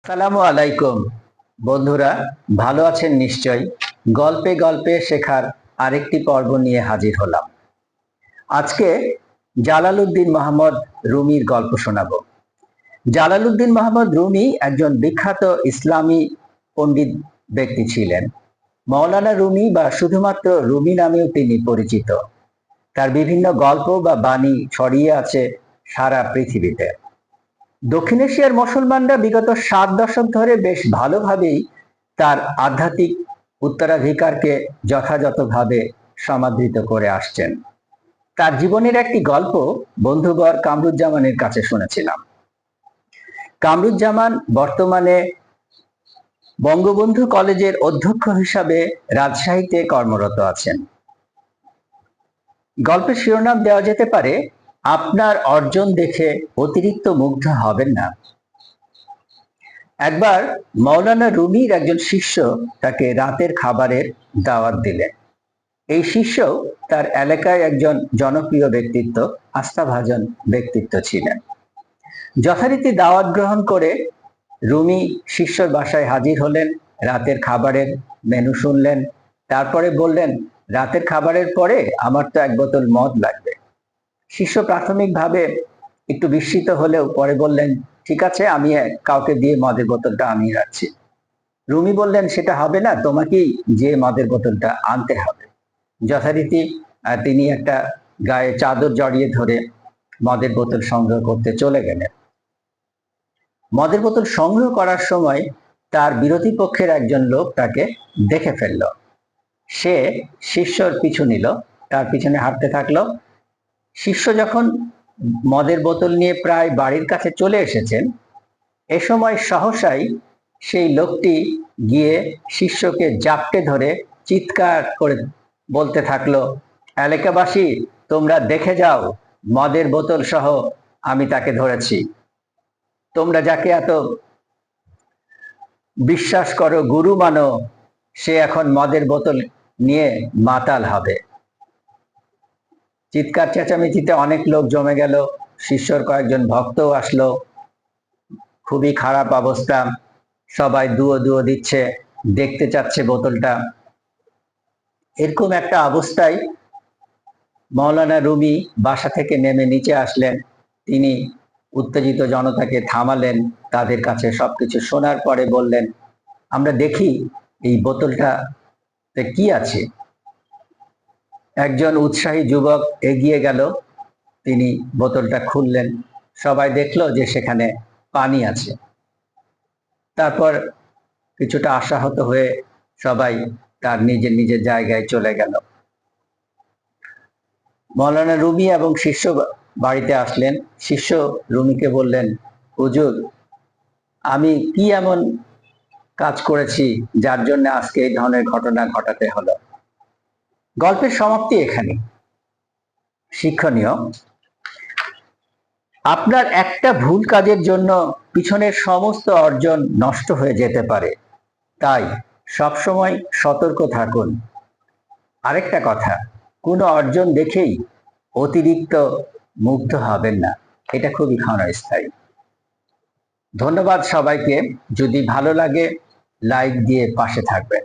আসসালামু আলাইকুম বন্ধুরা, ভালো আছেন নিশ্চয়। গল্পে গল্পে শেখার আরেকটি পর্ব নিয়ে হাজির হলাম। আজকে জালালউদ্দিন মোহাম্মদ রুমির গল্প শোনাবো। জালালউদ্দিন মোহাম্মদ রুমি একজন বিখ্যাত ইসলামী পণ্ডিত ব্যক্তি ছিলেন। মৌলানা রুমি বা শুধুমাত্র রুমি নামেও তিনি পরিচিত। তার বিভিন্ন গল্প বা বাণী ছড়িয়ে আছে সারা পৃথিবীতে। দক্ষিণ এশিয়ার মুসলমানরা বিগত 7 দশক ধরে বেশ ভালোভাবেই তার আধ্যাত্মিক উত্তরাধিকারকে যথাযথভাবে সমাদৃত করে আসছেন। তার জীবনের একটি গল্প বন্ধুবর কামরুজ্জামানের কাছে শুনেছিলাম। কামরুজ্জামান বর্তমানে বঙ্গবন্ধু কলেজের অধ্যক্ষ হিসাবে রাজশাহীতে কর্মরত আছেন। গল্পের শিরোনাম দেওয়া যেতে পারে, আপনার অর্জন দেখে অতিরিক্ত মুগ্ধ হবেন না। একবার মৌলানা রুমির একজন শিষ্য তাকে রাতের খাবারের দাওয়াত দিলেন। এই শিষ্য তার এলাকায় একজন জনপ্রিয় ব্যক্তিত্ব, আস্থাভাজন ব্যক্তিত্ব ছিলেন। যথারীতি দাওয়াত গ্রহণ করে রুমি শিষ্যর বাসায় হাজির হলেন। রাতের খাবারের মেনু শুনলেন, তারপরে বললেন, রাতের খাবারের পরে আমার তো এক বোতল মদ লাগবে। শিষ্য প্রাথমিকভাবে একটু বিস্মিত হলেও পরে বললেন, ঠিক আছে, আমি কাউকে দিয়ে মদের বোতলটা আনিয়ে রাখছি। রুমি বললেন, সেটা হবে না, তোমাকেই যে মদের বোতলটা আনতে হবে। যথারীতি তিনি একটা গায়ে চাদর জড়িয়ে ধরে মদের বোতল সংগ্রহ করতে চলে গেলেন। মদের বোতল সংগ্রহ করার সময় তার বিরোধী পক্ষের একজন লোক তাকে দেখে ফেলল। সে শিষ্যর পিছু নিল, তার পিছনে হাঁটতে থাকলো। শিষ্য যখন মদের বোতল নিয়ে প্রায় বাড়ির কাছে চলে এসেছেন, এ সময় সহসাই সেই লোকটি গিয়ে শিষ্যকে জাপটে ধরে চিৎকার করে বলতে থাকলো, এলাকাবাসী, তোমরা দেখে যাও, মদের বোতল সহ আমি তাকে ধরেছি। তোমরা যাকে এত বিশ্বাস করো, গুরু মানো, সে এখন মদের বোতল নিয়ে মাতাল হবে। চিৎকার চেঁচামেচিতে অনেক লোক জমে গেল। শিষ্যর কয়েকজন ভক্তও আসলো। খুবই খারাপ অবস্থা, সবাই দুয়ো দুয়ো দিচ্ছে, দেখতে চাচ্ছে বোতলটা। এরকম একটা অবস্থায় মৌলানা রুমি বাসা থেকে নেমে নিচে আসলেন। তিনি উত্তেজিত জনতাকে থামালেন, তাদের কাছে সবকিছু শোনার পরে বললেন, আমরা দেখি এই বোতলটাতে কি আছে। একজন উৎসাহী যুবক এগিয়ে গেল, তিনি বোতলটা খুললেন। সবাই দেখলো যে সেখানে পানি আছে। তারপর কিছুটা আশাহত হয়ে সবাই তার নিজের নিজের জায়গায় চলে গেল। মৌলানা রুমি এবং শিষ্য বাড়িতে আসলেন। শিষ্য রুমিকে বললেন, হুজুর, আমি কি এমন কাজ করেছি যার জন্য আজকে এই ধরনের ঘটনা ঘটাতে হলো। গল্পের সমাপ্তি এখানে। শিক্ষণীয়, আপনার একটা ভুল কাজের জন্য পিছনের সমস্ত অর্জন নষ্ট হয়ে যেতে পারে, তাই সবসময় সতর্ক থাকুন। আরেকটা কথা, কোনো অর্জন দেখেই অতিরিক্ত মুগ্ধ হবেন না, এটা খুবই ক্ষণস্থায়ী। ধন্যবাদ সবাইকে। যদি ভালো লাগে লাইক দিয়ে পাশে থাকবেন।